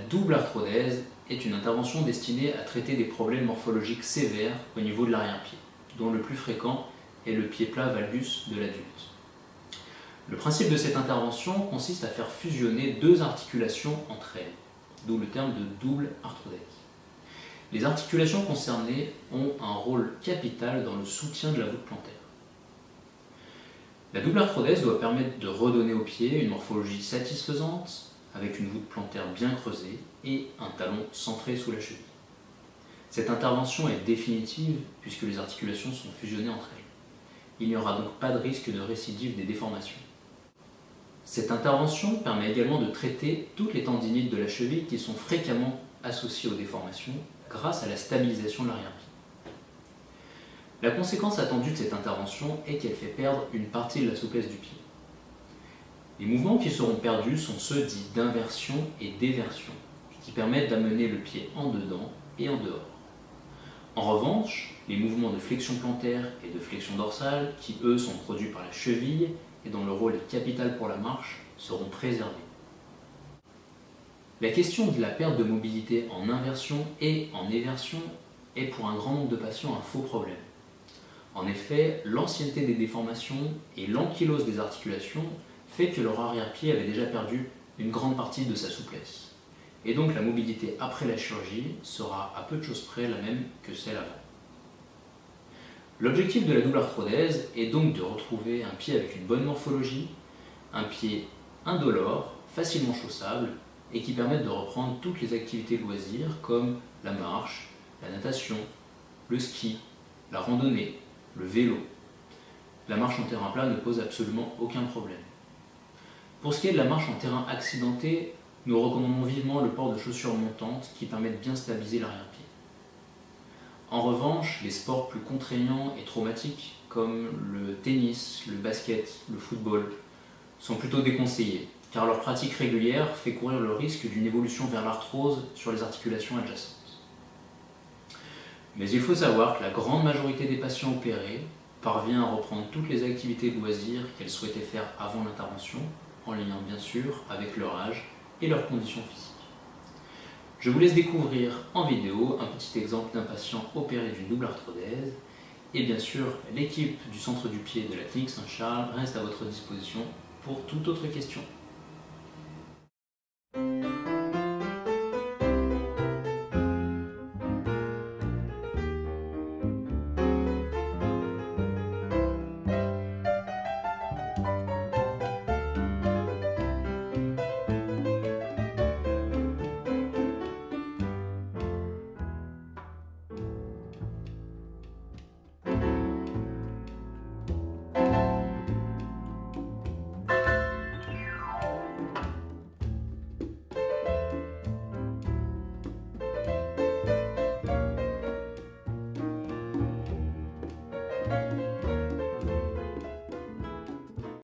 double arthrodèse est une intervention destinée à traiter des problèmes morphologiques sévères au niveau de l'arrière-pied, dont le plus fréquent est le pied plat valgus de l'adulte. Le principe de cette intervention consiste à faire fusionner deux articulations entre elles, d'où le terme de double arthrodèse. Les articulations concernées ont un rôle capital dans le soutien de la voûte plantaire. La double arthrodèse doit permettre de redonner au pied une morphologie satisfaisante, avec une voûte plantaire bien creusée et un talon centré sous la cheville. Cette intervention est définitive puisque les articulations sont fusionnées entre elles. Il n'y aura donc pas de risque de récidive des déformations. Cette intervention permet également de traiter toutes les tendinites de la cheville qui sont fréquemment associées aux déformations grâce à la stabilisation de l'arrière-pied. La conséquence attendue de cette intervention est qu'elle fait perdre une partie de la souplesse du pied. Les mouvements qui seront perdus sont ceux dits d'inversion et d'éversion, qui permettent d'amener le pied en dedans et en dehors. En revanche, les mouvements de flexion plantaire et de flexion dorsale, qui eux sont produits par la cheville et dont le rôle est capital pour la marche, seront préservés. La question de la perte de mobilité en inversion et en éversion est pour un grand nombre de patients un faux problème. En effet, l'ancienneté des déformations et l'ankylose des articulations fait que leur arrière-pied avait déjà perdu une grande partie de sa souplesse. Et donc la mobilité après la chirurgie sera à peu de choses près la même que celle avant. L'objectif de la double arthrodèse est donc de retrouver un pied avec une bonne morphologie, un pied indolore, facilement chaussable et qui permette de reprendre toutes les activités loisirs comme la marche, la natation, le ski, la randonnée, le vélo. La marche en terrain plat ne pose absolument aucun problème. Pour ce qui est de la marche en terrain accidenté, nous recommandons vivement le port de chaussures montantes qui permettent bien stabiliser l'arrière-pied. En revanche, les sports plus contraignants et traumatiques comme le tennis, le basket, le football sont plutôt déconseillés car leur pratique régulière fait courir le risque d'une évolution vers l'arthrose sur les articulations adjacentes. Mais il faut savoir que la grande majorité des patients opérés parvient à reprendre toutes les activités de loisirs qu'elles souhaitaient faire avant l'intervention, en lien bien sûr avec leur âge et leurs conditions physiques. Je vous laisse découvrir en vidéo un petit exemple d'un patient opéré d'une double arthrodèse et bien sûr l'équipe du Centre du Pied de la Clinique Saint-Charles reste à votre disposition pour toute autre question.